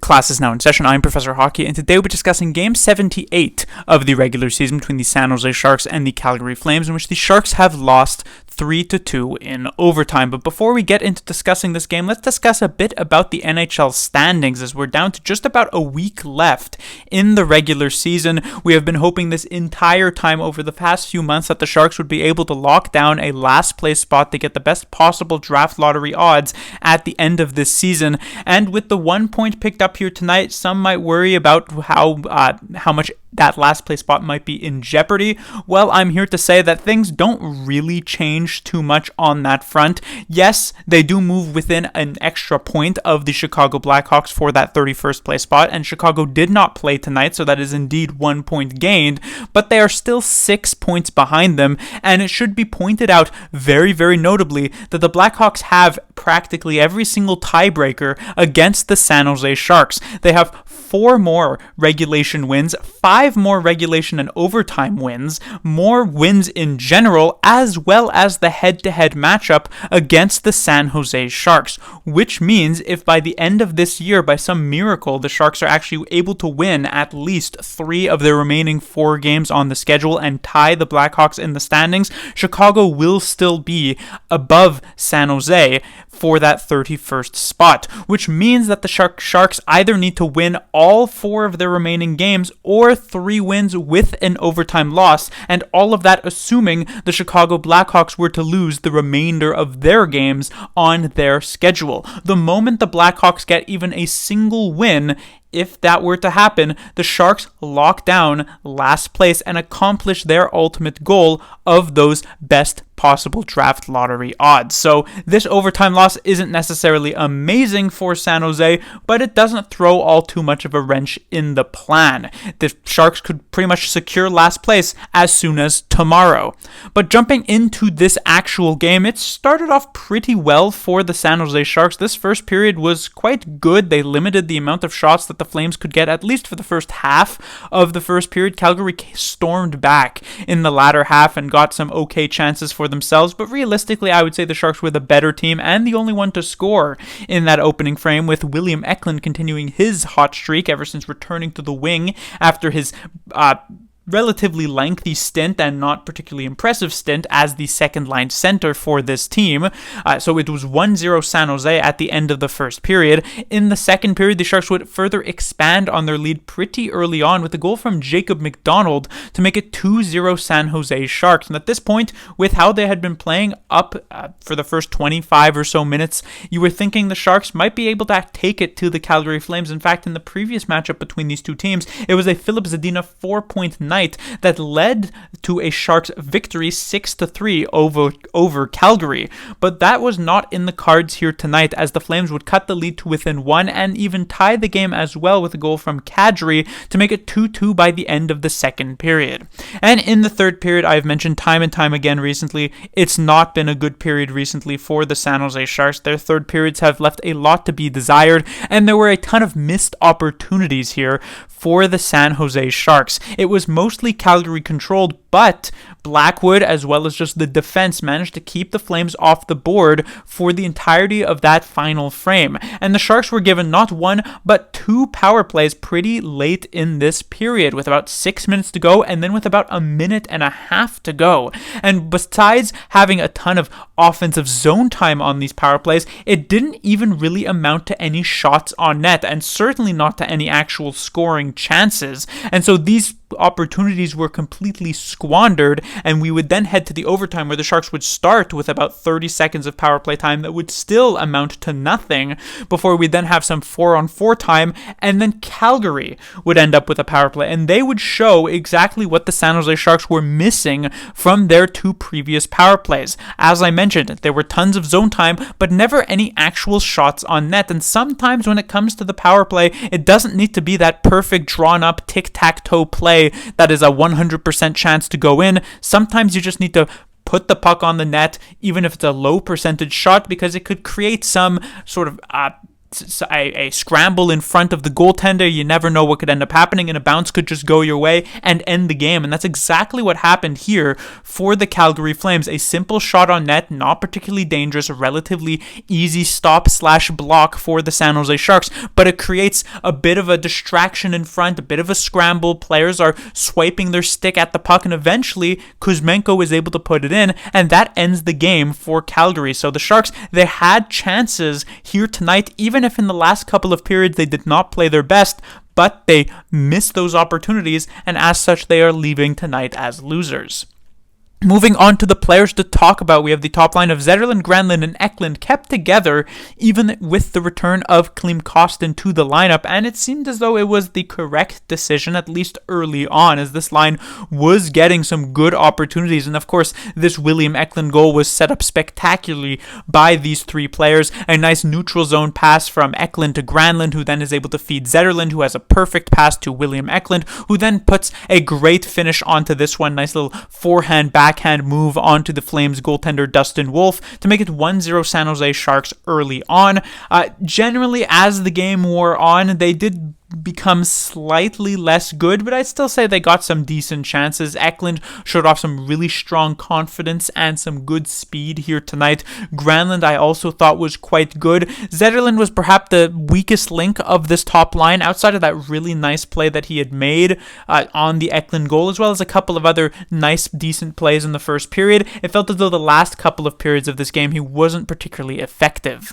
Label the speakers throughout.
Speaker 1: Class is now in session. I'm Professor Hockey, and today we'll be discussing Game 78 of the regular season between the San Jose Sharks and the Calgary Flames, in which the Sharks have lost 3-2 in overtime. But before we get into discussing this game, let's discuss a bit about the NHL standings, as we're down to just about a week left in the regular season. We have been hoping this entire time over the past few months that the Sharks would be able to lock down a last place spot to get the best possible draft lottery odds at the end of this season. And with the 1 point picked up here tonight, some might worry about how much that last place spot might be in jeopardy. Well, I'm here to say that things don't really change too much on that front. Yes, they do move within an extra point of the Chicago Blackhawks for that 31st place spot, and Chicago did not play tonight, so that is indeed 1 point gained, but they are still 6 points behind them, and it should be pointed out very, very notably that the Blackhawks have practically every single tiebreaker against the San Jose Sharks. They have 4 more regulation wins, 5 more regulation and overtime wins, more wins in general, as well as the head-to-head matchup against the San Jose Sharks, which means if by the end of this year, by some miracle, the Sharks are actually able to win at least 3 of their remaining 4 games on the schedule and tie the Blackhawks in the standings, Chicago will still be above San Jose for that 31st spot, which means that the Sharks either need to win all 4 of their remaining games or 3 wins with an overtime loss, and all of that assuming the Chicago Blackhawks were to lose the remainder of their games on their schedule. The moment the Blackhawks get even a single win, if that were to happen, the Sharks lock down last place and accomplish their ultimate goal of those best possible draft lottery odds. So this overtime loss isn't necessarily amazing for San Jose, but it doesn't throw all too much of a wrench in the plan. The Sharks could pretty much secure last place as soon as tomorrow. But jumping into this actual game, it started off pretty well for the San Jose Sharks. This first period was quite good. They limited the amount of shots that the Flames could get, at least for the first half of the first period. Calgary stormed back in the latter half and got some okay chances for themselves, but realistically I would say the Sharks were the better team and the only one to score in that opening frame, with William Eklund continuing his hot streak ever since returning to the wing after his relatively lengthy stint and not particularly impressive stint as the second line center for this team. So it was 1-0 San Jose at the end of the first period. In the second period, the Sharks would further expand on their lead pretty early on with a goal from Jacob McDonald to make it 2-0 San Jose Sharks. And at this point, with how they had been playing up for the first 25 or so minutes, you were thinking the Sharks might be able to take it to the Calgary Flames. In fact, in the previous matchup between these two teams, it was a Philip Zadina 4-point night that led to a Sharks victory 6-3 over Calgary. But that was not in the cards here tonight, as the Flames would cut the lead to within 1 and even tie the game as well with a goal from Kadri to make it 2-2 by the end of the second period. And in the third period, I've mentioned time and time again recently, it's not been a good period recently for the San Jose Sharks. Their third periods have left a lot to be desired, and there were a ton of missed opportunities here for the San Jose Sharks. It was mostly Calgary controlled, but Blackwood, as well as just the defense, managed to keep the Flames off the board for the entirety of that final frame. And the Sharks were given not 1, but 2 power plays pretty late in this period, with about 6 minutes to go, and then with about a minute and a half to go. And besides having a ton of offensive zone time on these power plays, it didn't even really amount to any shots on net, and certainly not to any actual scoring chances. And so these opportunities were completely squandered, and we would then head to the overtime, where the Sharks would start with about 30 seconds of power play time that would still amount to nothing, before we then have some 4-on-4 time, and then Calgary would end up with a power play, and they would show exactly what the San Jose Sharks were missing from their 2 previous power plays. As I mentioned, there were tons of zone time, but never any actual shots on net, and sometimes when it comes to the power play, it doesn't need to be that perfect drawn-up tic-tac-toe play that is a 100% chance to go in. Sometimes you just need to put the puck on the net, even if it's a low percentage shot, because it could create some sort of a scramble in front of the goaltender. You never know what could end up happening, and a bounce could just go your way and end the game. And that's exactly what happened here for the Calgary Flames. A simple shot on net, not particularly dangerous, a relatively easy stop/block for the San Jose Sharks, but it creates a bit of a distraction in front, a bit of a scramble. Players are swiping their stick at the puck, and eventually Kuzmenko is able to put it in, and that ends the game for Calgary. So the Sharks, they had chances here tonight, even if in the last couple of periods they did not play their best, but they missed those opportunities, and as such they are leaving tonight as losers. Moving on to the players to talk about, we have the top line of Zetterlund, Granlund, and Eklund kept together even with the return of Klim Kostin to the lineup, and it seemed as though it was the correct decision, at least early on, as this line was getting some good opportunities. And of course, this William Eklund goal was set up spectacularly by these three players. A nice neutral zone pass from Eklund to Granlund, who then is able to feed Zetterlund, who has a perfect pass to William Eklund, who then puts a great finish onto this one. Nice little forehand backhand move onto the Flames goaltender Dustin Wolf to make it 1-0 San Jose Sharks early on. Generally, as the game wore on, they did become slightly less good, but I'd still say they got some decent chances. Eklund showed off some really strong confidence and some good speed here tonight. Granlund I also thought was quite good. Zetterlund was perhaps the weakest link of this top line, outside of that really nice play that he had made on the Eklund goal, as well as a couple of other nice, decent plays in the first period. It felt as though the last couple of periods of this game he wasn't particularly effective.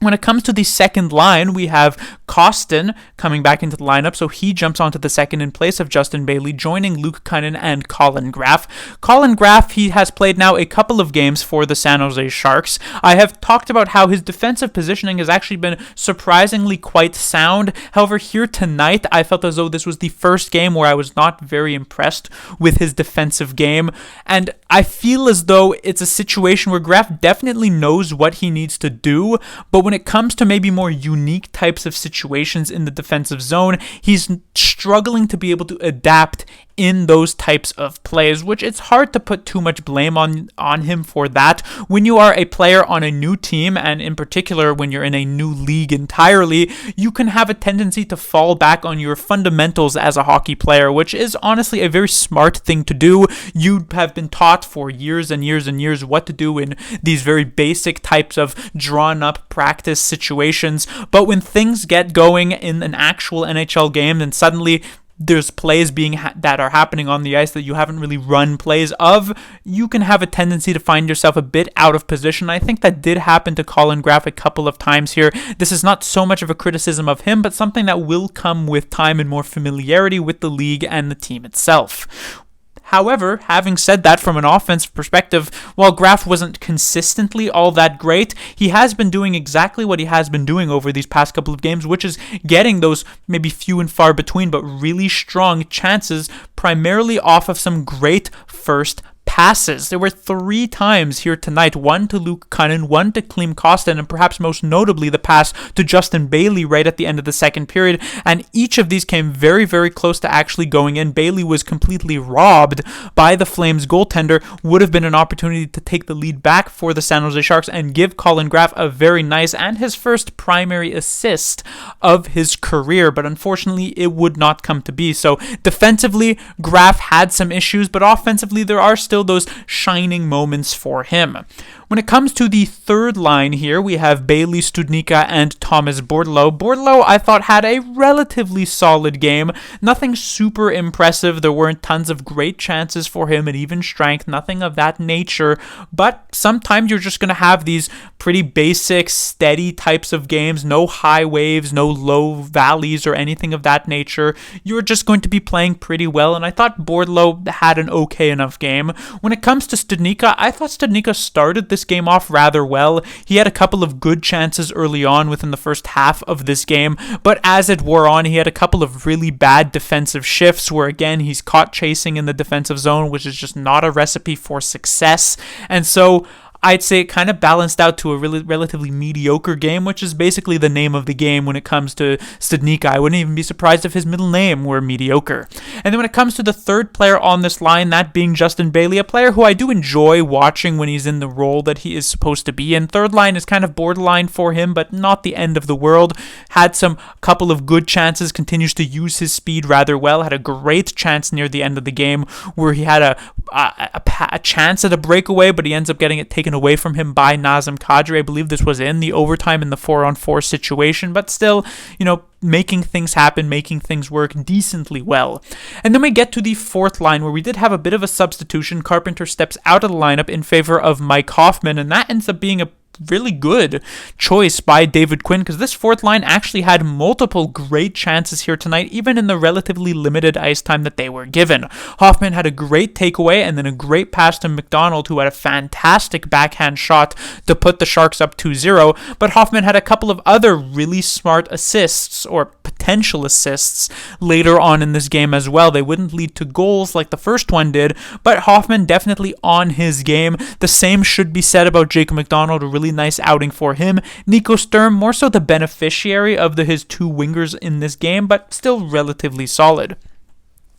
Speaker 1: When it comes to the second line, we have Kostin coming back into the lineup, so he jumps onto the second in place of Justin Bailey, joining Luke Kunin and Colin Graf. Colin Graf, he has played now a couple of games for the San Jose Sharks. I have talked about how his defensive positioning has actually been surprisingly quite sound. However, here tonight, I felt as though this was the first game where I was not very impressed with his defensive game, and I feel as though it's a situation where Graf definitely knows what he needs to do, but when it comes to maybe more unique types of situations in the defensive zone, he's struggling to be able to adapt in those types of plays, which it's hard to put too much blame on him for that. When you are a player on a new team, and in particular when you're in a new league entirely, you can have a tendency to fall back on your fundamentals as a hockey player, which is honestly a very smart thing to do. You have been taught for years and years and years what to do in these very basic types of drawn up practice situations, but when things get going in an actual NHL game, then suddenly there's plays that are happening on the ice that you haven't really run plays of, you can have a tendency to find yourself a bit out of position. I think that did happen to Colin Graf a couple of times here. This is not so much of a criticism of him, but something that will come with time and more familiarity with the league and the team itself. However, having said that, from an offensive perspective, while Graf wasn't consistently all that great, he has been doing exactly what he has been doing over these past couple of games, which is getting those maybe few and far between but really strong chances, primarily off of some great first passes. There were 3 times here tonight, one to Luke Kunin, one to Klim Kostin, and perhaps most notably the pass to Justin Bailey right at the end of the second period, and each of these came very, very close to actually going in. Bailey was completely robbed by the Flames goaltender. Would have been an opportunity to take the lead back for the San Jose Sharks and give Colin Graf a very nice and his first primary assist of his career, but unfortunately it would not come to be. So defensively, Graf had some issues, but offensively there are still those shining moments for him. When it comes to the third line here, we have Bailey, Studnicka, and Thomas Bordeleau. Bordeleau, I thought, had a relatively solid game. Nothing super impressive. There weren't tons of great chances for him at even strength, nothing of that nature. But sometimes you're just going to have these pretty basic, steady types of games. No high waves, no low valleys, or anything of that nature. You're just going to be playing pretty well, and I thought Bordeleau had an okay enough game. When it comes to Studnicka, I thought Studnicka started this game off rather well. He had a couple of good chances early on within the first half of this game, but as it wore on, he had a couple of really bad defensive shifts where, again, he's caught chasing in the defensive zone, which is just not a recipe for success. And so I'd say it kind of balanced out to a really relatively mediocre game, which is basically the name of the game when it comes to Studnicka. I wouldn't even be surprised if his middle name were mediocre. And then when it comes to the third player on this line, that being Justin Bailey, a player who I do enjoy watching when he's in the role that he is supposed to be in. Third line is kind of borderline for him, but not the end of the world. Had some couple of good chances, continues to use his speed rather well. Had a great chance near the end of the game where he had a chance at a breakaway, but he ends up getting it taken away from him by Nazem Kadri. I believe this was in the overtime in the 4-on-4 situation, but still, making things happen, making things work decently well. And then we get to the fourth line where we did have a bit of a substitution. Carpenter steps out of the lineup in favor of Mike Hoffman, and that ends up being a really good choice by David Quinn, because this fourth line actually had multiple great chances here tonight, even in the relatively limited ice time that they were given. Hoffman had a great takeaway and then a great pass to McDonald, who had a fantastic backhand shot to put the Sharks up 2-0, but Hoffman had a couple of other really smart assists, or potential assists, later on in this game as well. They wouldn't lead to goals like the first one did, but Hoffman definitely on his game. The same should be said about Jacob McDonald, a really nice outing for him. Nico Sturm, more so the beneficiary of his two wingers in this game, but still relatively solid.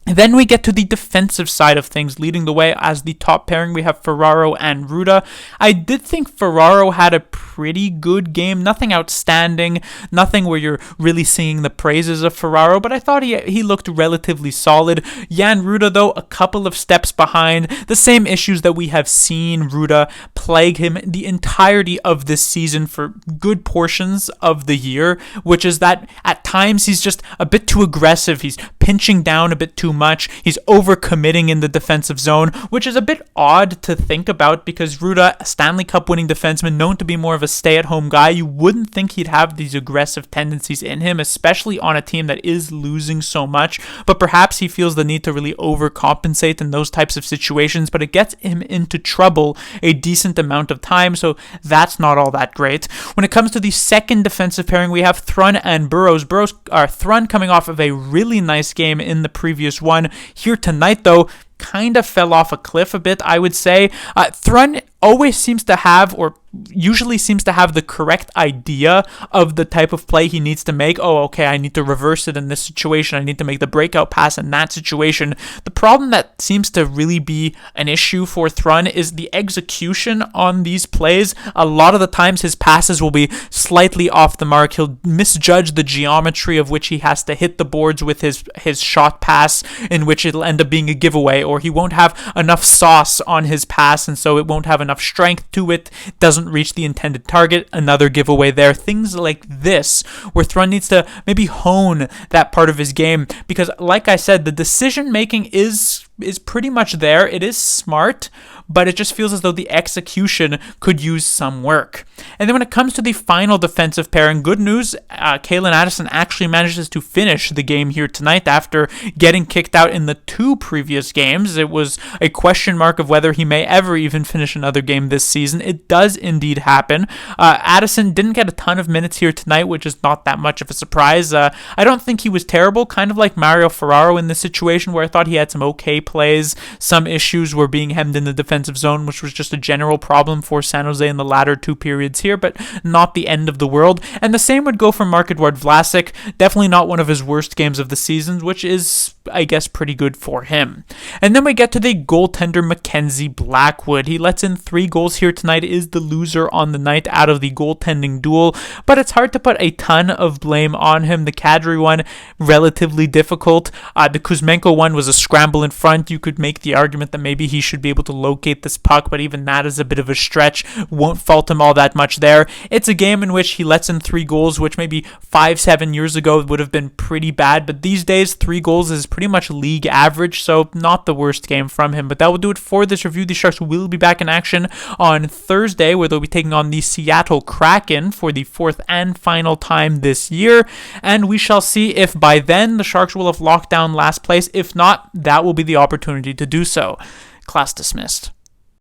Speaker 1: Then we get to the defensive side of things. Leading the way as the top pairing, we have Ferraro and Ruda. I did think Ferraro had a pretty good game. Nothing outstanding, nothing where you're really singing the praises of Ferraro, but I thought he looked relatively solid. Jan Ruda, though, a couple of steps behind. The same issues that we have seen Ruda plague him the entirety of this season for good portions of the year, which is that at times he's just a bit too aggressive. He's pinching down a bit too much. He's overcommitting in the defensive zone, which is a bit odd to think about because Ruda, a Stanley Cup winning defenseman, known to be more of a stay-at-home guy, you wouldn't think he'd have these aggressive tendencies in him, especially on a team that is losing so much. But perhaps he feels the need to really overcompensate in those types of situations, but it gets him into trouble a decent amount of time, so that's not all that great. When it comes to the second defensive pairing, we have Thrun and Burrows. Thrun coming off of a really nice game in the previous one. Here tonight, though, kind of fell off a cliff a bit, I would say. Thrun always seems to have, or usually seems to have, the correct idea of the type of play he needs to make. Oh, okay, I need to reverse it in this situation. I need to make the breakout pass in that situation. The problem that seems to really be an issue for Thrun is the execution on these plays. A lot of the times his passes will be slightly off the mark. He'll misjudge the geometry of which he has to hit the boards with his shot pass, in which it'll end up being a giveaway, or he won't have enough sauce on his pass, and so it won't have enough strength to it, doesn't reach the intended target, another giveaway there. Things like this, where Thrun needs to maybe hone that part of his game, because like I said, the decision making is pretty much there. It is smart, but it just feels as though the execution could use some work. And then when it comes to the final defensive pairing, good news, Calen Addison actually manages to finish the game here tonight after getting kicked out in the two previous games. It was a question mark of whether he may ever even finish another game this season. It does indeed happen. Addison didn't get a ton of minutes here tonight, which is not that much of a surprise. I don't think he was terrible, kind of like Mario Ferraro in this situation, where I thought he had some okay plays. Some issues were being hemmed in the defensive zone, which was just a general problem for San Jose in the latter two periods here, but not the end of the world. And the same would go for Marc-Edouard Vlasic. Definitely not one of his worst games of the season, which is, I guess, pretty good for him. And then we get to the goaltender Mackenzie Blackwood. He lets in 3 goals here tonight, is the loser on the night out of the goaltending duel, but it's hard to put a ton of blame on him. The Kadri one, relatively difficult. The Kuzmenko one was a scramble in front. You could make the argument that maybe he should be able to locate this puck, but even that is a bit of a stretch. Won't fault him all that much there. It's a game in which he lets in 3 goals, which maybe 5-7 years ago would have been pretty bad, but these days 3 goals is pretty much league average, so not the worst game from him. But that will do it for this review. The Sharks will be back in action on Thursday, where they'll be taking on the Seattle Kraken for the 4th and final time this year, and we shall see if by then the Sharks will have locked down last place. If not, that will be the opportunity to do so. Class dismissed.